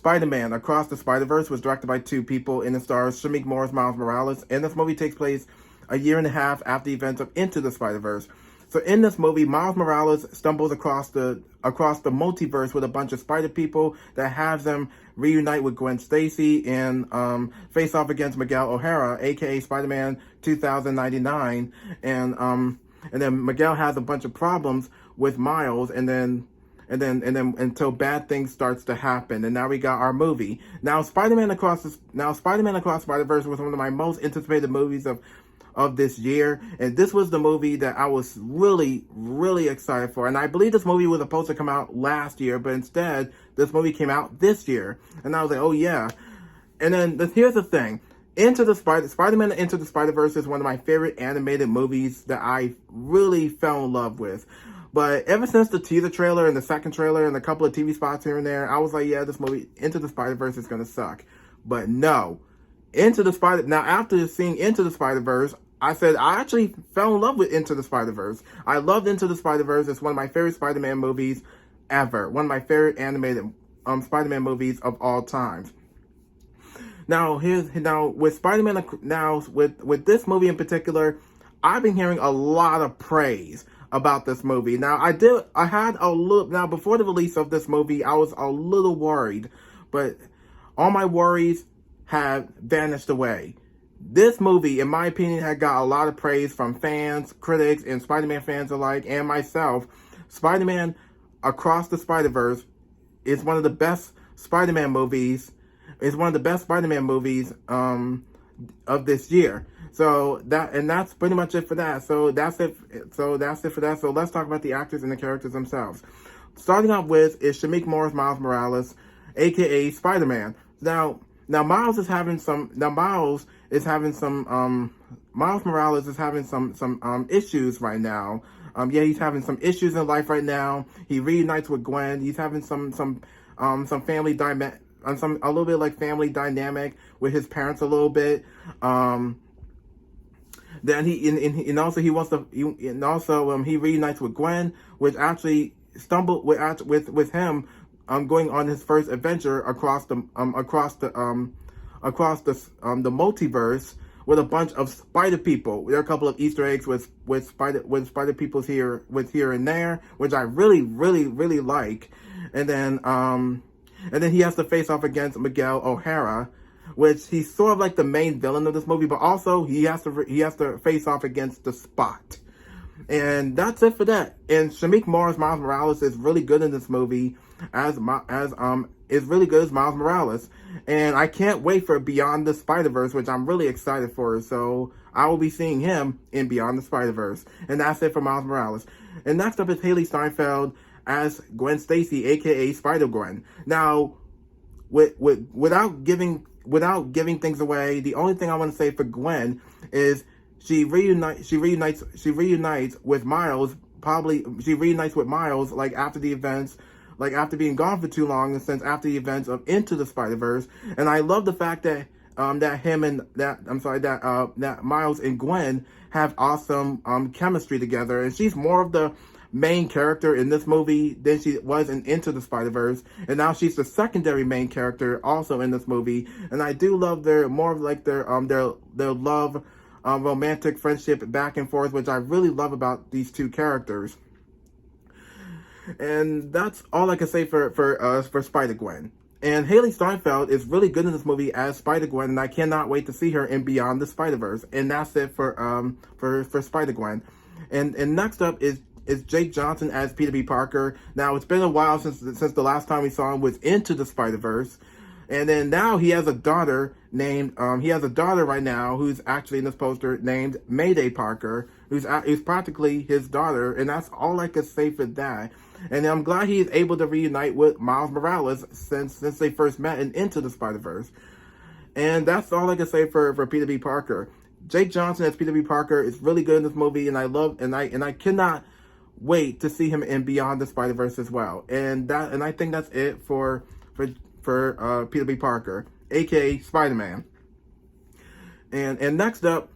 Spider-Man Across the Spider-Verse was directed by two people and it stars Shamik Moore's Miles Morales. And this movie takes place a year and a half after the events of Into the Spider-Verse. So in this movie, Miles Morales stumbles across the multiverse with a bunch of spider people that has them reunite with Gwen Stacy and face off against Miguel O'Hara, aka Spider-Man 2099. And then Miguel has a bunch of problems with Miles, and then until bad things starts to happen. And now we got our movie. Now Spider-Man Across Spider-Verse was one of my most anticipated movies of this year, and this was the movie that I was really, really excited for. And I believe this movie was supposed to come out last year, but instead this movie came out this year, and I was like, oh yeah. And then here's the thing: Spider-Man Into the Spider-Verse is one of my favorite animated movies that I really fell in love with. But ever since the teaser trailer and the second trailer and a couple of TV spots here and there, I was like, yeah, this movie Into the Spider-Verse is gonna suck. But no. Now after seeing Into the Spider-Verse, I said I actually fell in love with Into the Spider-Verse. I loved Into the Spider-Verse. It's one of my favorite Spider-Man movies ever. One of my favorite animated Spider-Man movies of all time. Now with Spider-Man, with this movie in particular, I've been hearing a lot of praise about this movie. Now before the release of this movie, I was a little worried, but all my worries have vanished away. This movie, in my opinion, had got a lot of praise from fans, critics, and Spider-Man fans alike, and myself. Spider-Man Across the Spider-Verse is one of the best Spider-Man movies. It's one of the best Spider-Man movies of this year. So that's pretty much it for that. So that's it for that. So let's talk about the actors and the characters themselves. Starting out with is Shamik Moore's Miles Morales, aka Spider-Man. Now Miles Morales is having some issues right now. He's having some issues in life right now. He reunites with Gwen. He's having some family dynamic, a little bit like family dynamic with his parents a little bit. Then he reunites with Gwen, which actually stumbled with him going on his first adventure across the multiverse with a bunch of spider people. There are a couple of Easter eggs with spider peoples here and there, which I really, really, really like. And then he has to face off against Miguel O'Hara, which he's sort of like the main villain of this movie, but also he has to face off against the Spot. And that's it for that. And Shamik Moore's Miles Morales is really good in this movie as Miles Morales. And I can't wait for Beyond the Spider-Verse, which I'm really excited for. So I will be seeing him in Beyond the Spider-Verse. And that's it for Miles Morales. And next up is Haley Steinfeld as Gwen Stacy, aka Spider-Gwen. Now, without giving things away, the only thing I want to say for Gwen is she reunites with Miles. She reunites with Miles after being gone for too long, and since after the events of Into the Spider-Verse. And I love the fact that that Miles and Gwen have awesome chemistry together, and she's more of the main character in this movie than she was in Into the Spider-Verse, and now she's the secondary main character also in this movie. And I do love their love, romantic friendship back and forth, which I really love about these two characters. And that's all I can say for Spider-Gwen. And Haley Steinfeld is really good in this movie as Spider-Gwen, and I cannot wait to see her in Beyond the Spider-Verse. And that's it for Spider-Gwen. And next up is Jake Johnson as Peter B. Parker. Now, it's been a while since the last time we saw him was Into the Spider-Verse. And then now he has a daughter right now who's actually in this poster named Mayday Parker, who's practically his daughter. And that's all I could say for that. And I'm glad he's able to reunite with Miles Morales since they first met in Into the Spider-Verse. And that's all I can say for Peter B. Parker. Jake Johnson as Peter B. Parker is really good in this movie, and I cannot wait to see him in Beyond the Spider-Verse as well. And I think that's it for Peter B. Parker, aka Spider-Man. And next up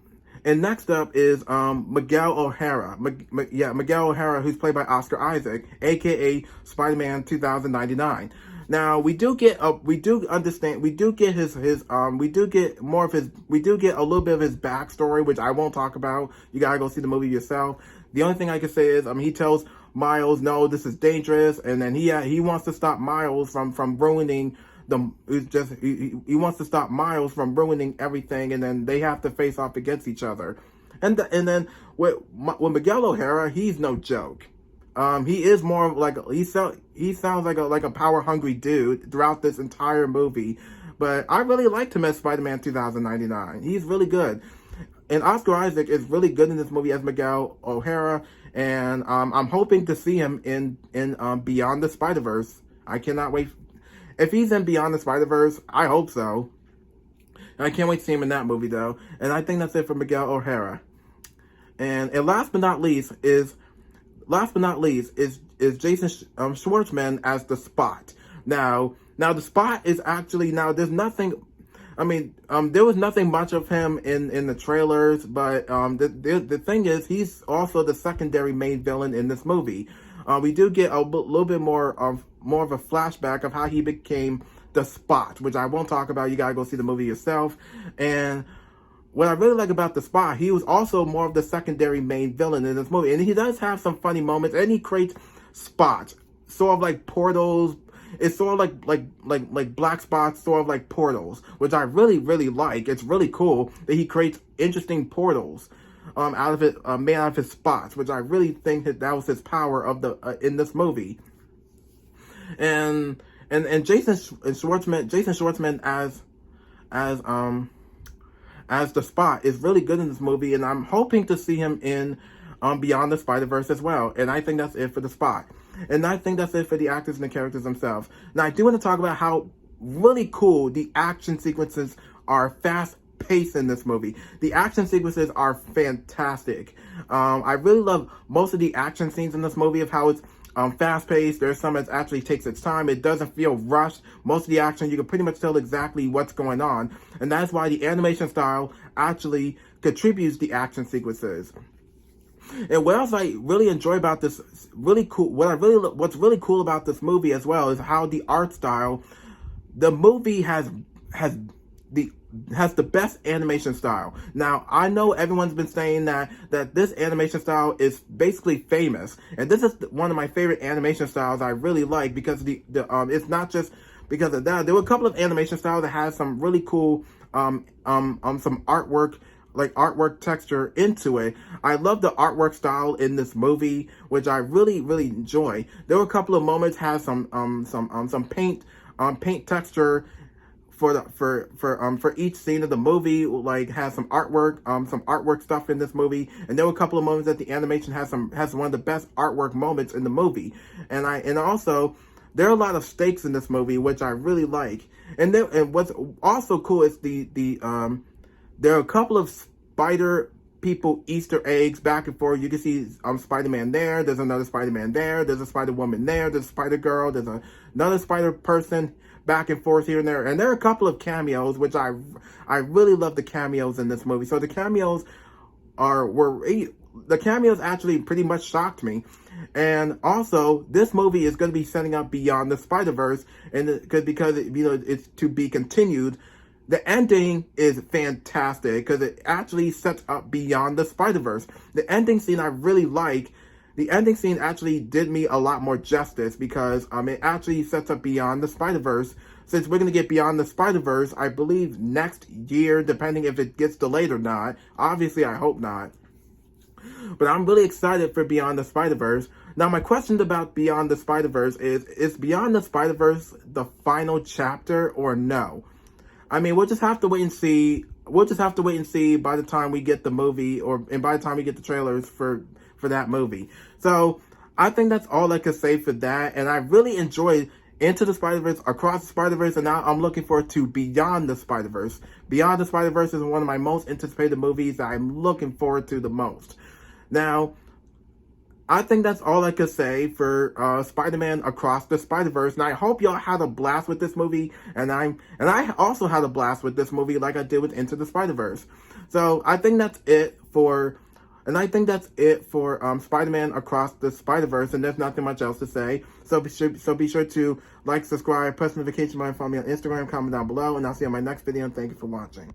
is Miguel O'Hara. Miguel O'Hara, who's played by Oscar Isaac, aka Spider-Man 2099. Now we do get we do understand, we do get we do get more of his, we do get a little bit of his backstory, which I won't talk about. You gotta go see the movie yourself. The only thing I can say is, he tells Miles, no, this is dangerous, and then he wants to stop Miles from ruining he wants to stop Miles from ruining everything, and then they have to face off against each other. And then with Miguel O'Hara, he's no joke. He is more like, he sounds like a power hungry dude throughout this entire movie. But I really liked him as Spider-Man 2099. He's really good. And Oscar Isaac is really good in this movie as Miguel O'Hara, and I'm hoping to see him in Beyond the Spider-Verse. I cannot wait. If he's in Beyond the Spider-Verse, I hope so. And I can't wait to see him in that movie, though. And I think that's it for Miguel O'Hara. And last but not least is Jason Schwartzman as the Spot. Now the Spot is actually, there's nothing. There was nothing much of him in the trailers, but the thing is, he's also the secondary main villain in this movie. We do get a little bit more of a flashback of how he became the Spot, which I won't talk about. You gotta go see the movie yourself. And what I really like about the Spot, he was also more of the secondary main villain in this movie, and he does have some funny moments, and he creates spots, sort of like portals. It's sort of like black spots, sort of like portals, which I really, really like. It's really cool that he creates interesting portals out of it, made out of his spots, which I really think that was his power of the in this movie. And Jason Schwartzman as the Spot is really good in this movie, and I'm hoping to see him in Beyond the Spider-Verse as well. And I think that's it for the Spot. And I think that's it for the actors and the characters themselves. Now, I do want to talk about how really cool the action sequences are, fast-paced in this movie. The action sequences are fantastic. I really love most of the action scenes in this movie, of how it's fast-paced. There's some that actually takes its time. It doesn't feel rushed. Most of the action, you can pretty much tell exactly what's going on. And that's why the animation style actually contributes the action sequences. And what else I really enjoy about this, what's really cool about this movie as well, is how the art style, the movie has the best animation style. Now, I know everyone's been saying that this animation style is basically famous, and this is one of my favorite animation styles I really like, because it's not just because of that. There were a couple of animation styles that had some really cool some artwork texture into it. I love the artwork style in this movie, which I really, really enjoy. There were a couple of moments had some paint texture for each scene of the movie, like has some artwork stuff in this movie. And there were a couple of moments that the animation has one of the best artwork moments in the movie. And also there are a lot of stakes in this movie, which I really like. And what's also cool is there are a couple of Spider people Easter eggs back and forth. You can see Spider-Man there. There's another Spider-Man there. There's a Spider-Woman there. There's a Spider-Girl. There's another Spider-Person back and forth here and there. And there are a couple of cameos, which I really love the cameos in this movie. So the cameos actually pretty much shocked me. And also, this movie is going to be setting up Beyond the Spider-Verse, and because it's to be continued. The ending is fantastic because it actually sets up Beyond the Spider-Verse. The ending scene I really like. The ending scene actually did me a lot more justice, because it actually sets up Beyond the Spider-Verse. Since we're going to get Beyond the Spider-Verse, I believe, next year, depending if it gets delayed or not. Obviously, I hope not. But I'm really excited for Beyond the Spider-Verse. Now, my question about Beyond the Spider-Verse is Beyond the Spider-Verse the final chapter or no? We'll just have to wait and see. We'll just have to wait and see by the time we get the movie, and by the time we get the trailers for that movie. So I think that's all I could say for that. And I really enjoyed Into the Spider-Verse, Across the Spider-Verse, and now I'm looking forward to Beyond the Spider-Verse. Beyond the Spider-Verse is one of my most anticipated movies that I'm looking forward to the most. Now, I think that's all I could say for Spider-Man Across the Spider-Verse. And I hope y'all had a blast with this movie. And I also had a blast with this movie, like I did with Into the Spider-Verse. So I think that's it for And I think that's it for Spider-Man Across the Spider-Verse, and there's nothing much else to say. So be sure to like, subscribe, press notification button, follow me on Instagram, comment down below, and I'll see you on my next video, and thank you for watching.